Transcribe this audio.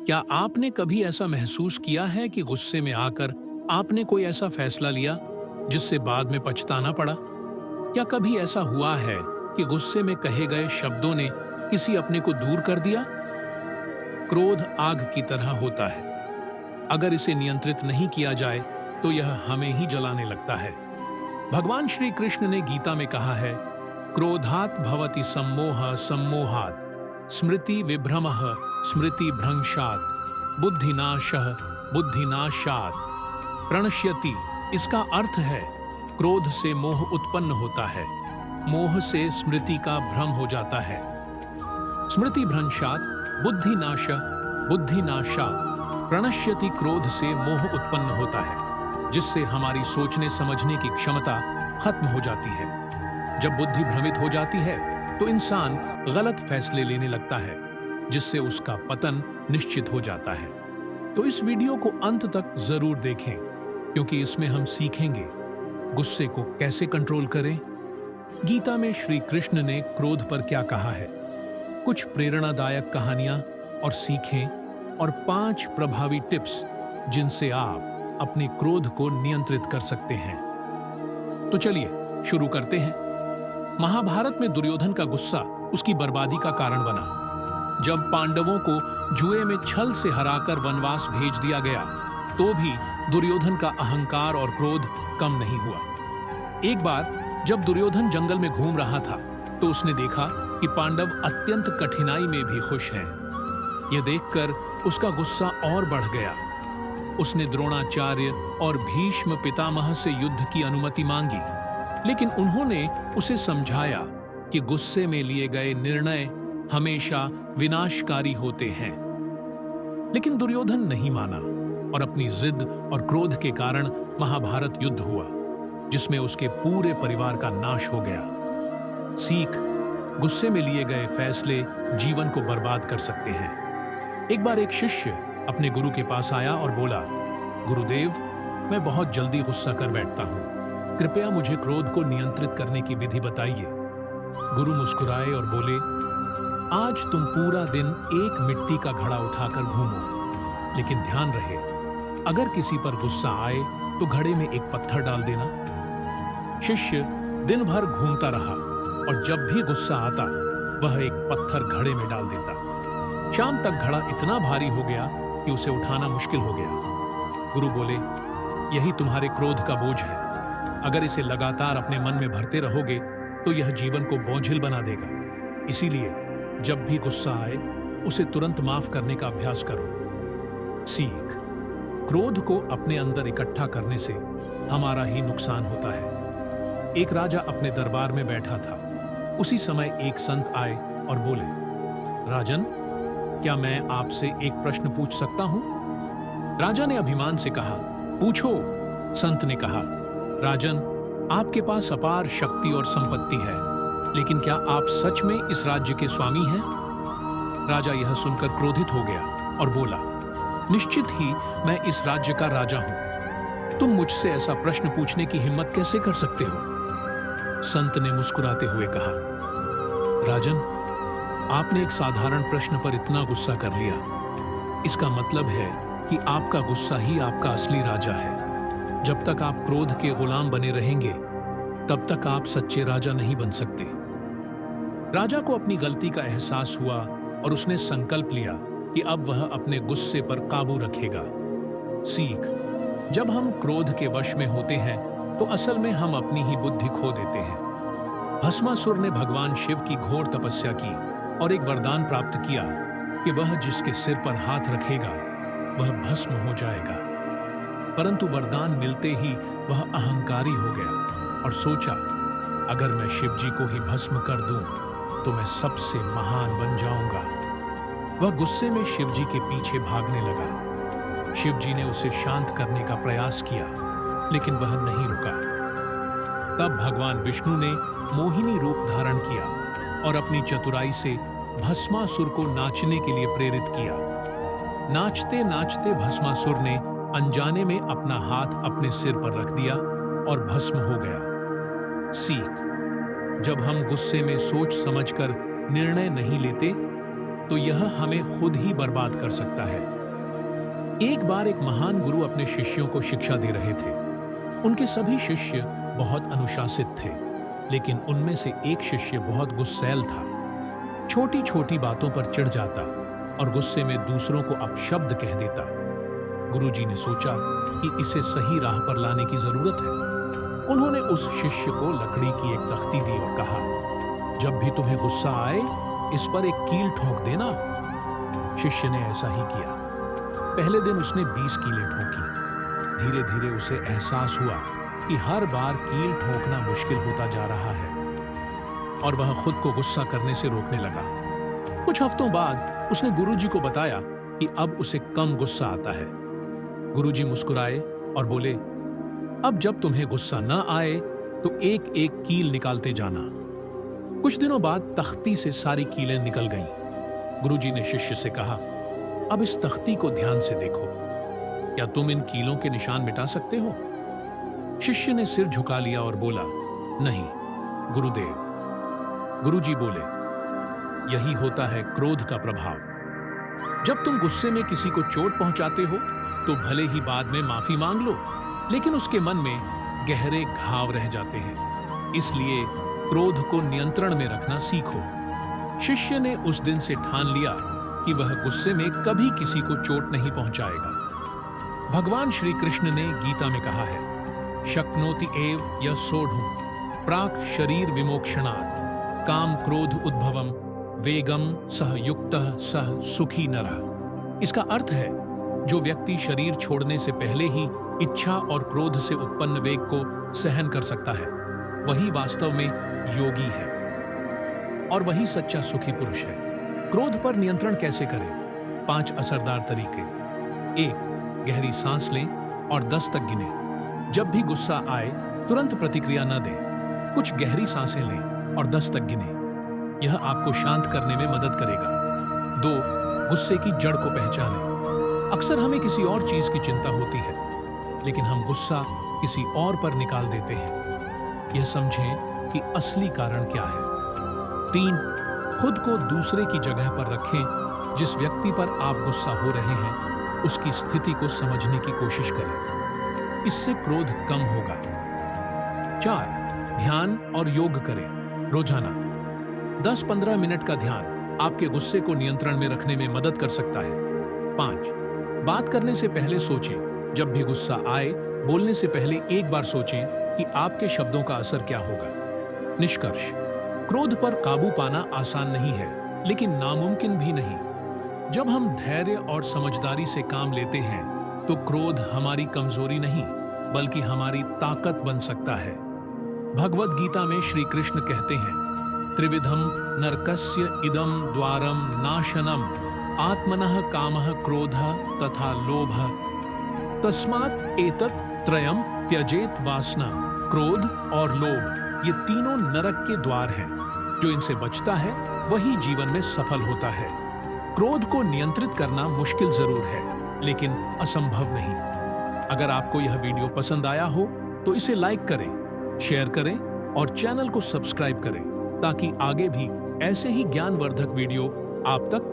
क्या आपने कभी ऐसा महसूस किया है कि गुस्से में आकर आपने कोई ऐसा फैसला लिया जिससे बाद में पछताना पड़ा? क्या कभी ऐसा हुआ है कि गुस्से में कहे गए शब्दों ने किसी अपने को दूर कर दिया? क्रोध आग की तरह होता है। अगर इसे नियंत्रित नहीं किया जाए तो यह हमें ही जलाने लगता है। भगवान श्री कृष्ण ने गीता में कहा है, क्रोधात् भवति सम्मोह सम्मोहात् स्मृति विभ्रमः स्मृति भ्रंशात् बुद्धिनाशः बुद्धिनाशात् प्रणश्यति। इसका अर्थ है, क्रोध से मोह उत्पन्न होता है, मोह से स्मृति का भ्रम हो जाता है, स्मृति भ्रंशात् बुद्धिनाशः बुद्धिनाशात् प्रणश्यति। क्रोध से मोह उत्पन्न होता है जिससे हमारी सोचने समझने की क्षमता खत्म हो जाती है। जब बुद्धि भ्रमित हो जाती है तो इंसान गलत फैसले लेने लगता है जिससे उसका पतन निश्चित हो जाता है। तो इस वीडियो को अंत तक जरूर देखें क्योंकि इसमें हम सीखेंगे गुस्से को कैसे कंट्रोल करें। गीता में श्री कृष्ण ने क्रोध पर क्या कहा है, कुछ प्रेरणादायक कहानियां और सीखें और 5 प्रभावी टिप्स जिनसे आप अपने क्रोध को नियंत्रित कर सकते हैं। तो चलिए शुरू करते हैं। महाभारत में दुर्योधन का गुस्सा उसकी बर्बादी का कारण बना। जब पांडवों को जुए में छल से हराकर वनवास भेज दिया गया तो भी दुर्योधन का अहंकार और क्रोध कम नहीं हुआ। एक बार जब दुर्योधन जंगल में घूम रहा था तो उसने देखा कि पांडव अत्यंत कठिनाई में भी खुश हैं। यह देखकर उसका गुस्सा और बढ़ गया। उसने द्रोणाचार्य और भीष्म पितामह से युद्ध की अनुमति मांगी, लेकिन उन्होंने उसे समझाया कि गुस्से में लिए गए निर्णय हमेशा विनाशकारी होते हैं। लेकिन दुर्योधन नहीं माना और अपनी जिद और क्रोध के कारण महाभारत युद्ध हुआ जिसमें उसके पूरे परिवार का नाश हो गया। सीख, गुस्से में लिए गए फैसले जीवन को बर्बाद कर सकते हैं। एक बार एक शिष्य अपने गुरु के पास आया और बोला, गुरुदेव, मैं बहुत जल्दी गुस्सा कर बैठता हूँ, कृपया मुझे क्रोध को नियंत्रित करने की विधि बताइए। गुरु मुस्कुराए और बोले, आज तुम पूरा दिन एक मिट्टी का घड़ा उठाकर घूमो, लेकिन ध्यान रहे अगर किसी पर गुस्सा आए तो घड़े में एक पत्थर डाल देना। शिष्य दिन भर घूमता रहा और जब भी गुस्सा आता वह एक पत्थर घड़े में डाल देता। शाम तक घड़ा इतना भारी हो गया कि उसे उठाना मुश्किल हो गया। गुरु बोले, यही तुम्हारे क्रोध का बोझ है। अगर इसे लगातार अपने मन में भरते रहोगे तो यह जीवन को बोझिल बना देगा। इसीलिए जब भी गुस्सा आए उसे तुरंत माफ करने का अभ्यास करो। सीख, क्रोध को अपने अंदर इकट्ठा करने से हमारा ही नुकसान होता है। एक राजा अपने दरबार में बैठा था। उसी समय एक संत आए और बोले, राजन, क्या मैं आपसे एक प्रश्न पूछ सकता हूं? राजा ने अभिमान से कहा, पूछो। संत ने कहा, राजन, आपके पास अपार शक्ति और संपत्ति है, लेकिन क्या आप सच में इस राज्य के स्वामी हैं? राजा यह सुनकर क्रोधित हो गया और बोला, निश्चित ही मैं इस राज्य का राजा हूं। तुम मुझसे ऐसा प्रश्न पूछने की हिम्मत कैसे कर सकते हो? संत ने मुस्कुराते हुए कहा, राजन, आपने एक साधारण प्रश्न पर इतना गुस्सा कर लिया। इसका मतलब है कि आपका गुस्सा ही आपका असली राजा है। जब तक आप क्रोध के गुलाम बने रहेंगे तब तक आप सच्चे राजा नहीं बन सकते। राजा को अपनी गलती का एहसास हुआ और उसने संकल्प लिया कि अब वह अपने गुस्से पर काबू रखेगा। सीख, जब हम क्रोध के वश में होते हैं तो असल में हम अपनी ही बुद्धि खो देते हैं। भस्मासुर ने भगवान शिव की घोर तपस्या की और एक वरदान प्राप्त किया कि वह जिसके सिर पर हाथ रखेगा वह भस्म हो जाएगा। परंतु वरदान मिलते ही वह अहंकारी हो गया और सोचा, अगर मैं शिव जी को ही भस्म कर दूं तो मैं सबसे महान बन जाऊंगा। वह गुस्से में शिव जी के पीछे भागने लगा। शिव जी ने उसे शांत करने का प्रयास किया, लेकिन वह नहीं रुका। तब भगवान विष्णु ने मोहिनी रूप धारण किया और अपनी चतुराई से भस्मासुर को नाचने के लिए प्रेरित किया। नाचते नाचते भस्मासुर ने अनजाने में अपना हाथ अपने सिर पर रख दिया और भस्म हो गया। सीख, जब हम गुस्से में सोच समझकर निर्णय नहीं लेते तो यह हमें खुद ही बर्बाद कर सकता है। एक बार एक महान गुरु अपने शिष्यों को शिक्षा दे रहे थे। उनके सभी शिष्य बहुत अनुशासित थे, लेकिन उनमें से एक शिष्य बहुत गुस्सैल था। छोटी छोटी बातों पर चिढ़ जाता और गुस्से में दूसरों को अपशब्द कह देता। गुरुजी ने सोचा कि इसे सही राह पर लाने की जरूरत है। उन्होंने उस शिष्य को लकड़ी की एक तख्ती दी और कहा, जब भी तुम्हें गुस्सा आए, इस पर एक कील ठोक देना। शिष्य ने ऐसा ही किया। पहले दिन उसने 20 कीलें ठोकी। धीरे धीरे उसे एहसास हुआ कि हर बार कील ठोकना मुश्किल होता जा रहा है और वह खुद को गुस्सा करने से रोकने लगा। कुछ हफ्तों बाद उसने गुरुजी को बताया कि अब उसे कम गुस्सा आता है। गुरुजी मुस्कुराए और बोले, अब जब तुम्हें गुस्सा न आए तो एक एक कील निकालते जाना। कुछ दिनों बाद तख्ती से सारी कीलें निकल गईं। गुरुजी ने शिष्य से कहा, अब इस तख्ती को ध्यान से देखो, क्या तुम इन कीलों के निशान मिटा सकते हो? शिष्य ने सिर झुका लिया और बोला, नहीं गुरुदेव। गुरुजी बोले, यही होता है क्रोध का प्रभाव। जब तुम गुस्से में किसी को चोट पहुंचाते हो तो भले ही बाद में माफी मांग लो, लेकिन उसके मन में गहरे घाव रह जाते हैं। इसलिए क्रोध को नियंत्रण में रखना सीखो। शिष्य ने उस दिन से ठान लिया कि वह गुस्से में कभी किसी को चोट नहीं पहुंचाएगा। भगवान श्री कृष्ण ने गीता में कहा है, शक्नोति एव यः सोढ़ुम् प्राक् शरीर विमोक्षणात् काम क्रोध उद्भवम वेगम सह युक्तः सह सुखी नरः। इसका अर्थ है, जो व्यक्ति शरीर छोड़ने से पहले ही इच्छा और क्रोध से उत्पन्न वेग को सहन कर सकता है, वही वास्तव में योगी है और वही सच्चा सुखी पुरुष है। क्रोध पर नियंत्रण कैसे करें? 5 असरदार तरीके। 1. गहरी सांस लें और 10 तक गिनें। जब भी गुस्सा आए तुरंत प्रतिक्रिया न दें। कुछ गहरी सांसें लें और 10 तक गिनें। यह आपको शांत करने में मदद करेगा। 2. गुस्से की जड़ को पहचानें। अक्सर हमें किसी और चीज की चिंता होती है, लेकिन हम गुस्सा किसी और पर निकाल देते हैं। यह समझें कि असली कारण क्या है। 3. खुद को दूसरे की जगह पर रखें। जिस व्यक्ति पर आप गुस्सा हो रहे हैं, उसकी स्थिति को समझने की कोशिश करें। इससे क्रोध कम होगा। 4. ध्यान और योग करें रोजाना। 10-15 मिनट का ध्यान आपके गुस्से को नियंत्रण में रखने में मदद कर सकता है। 5. बात करने से पहले सोचें। जब भी गुस्सा आए, बोलने से पहले एक बार सोचें कि आपके शब्दों का असर क्या होगा। निष्कर्ष, क्रोध पर काबू पाना आसान नहीं है, लेकिन नामुमकिन भी नहीं। जब हम धैर्य और समझदारी से काम लेते हैं, तो क्रोध हमारी कमजोरी नहीं, बल्कि हमारी ताकत बन सकता है। भगवद गीता में श्री कृष्ण कहते हैं, त्रिविधम नरकस्य इदम द्वारम नाशनम आत्मनः कामः क्रोधः तथा लोभः तस्मात् एतत् त्रयम् त्यजेत वासना। क्रोध और लोभ, ये तीनों नरक के द्वार हैं। जो इनसे बचता है वही जीवन में सफल होता है। क्रोध को नियंत्रित करना मुश्किल जरूर है, लेकिन असंभव नहीं। अगर आपको यह वीडियो पसंद आया हो तो इसे लाइक करें, शेयर करें और चैनल को सब्सक्राइब करें, ताकि आगे भी ऐसे ही ज्ञानवर्धक वीडियो आप तक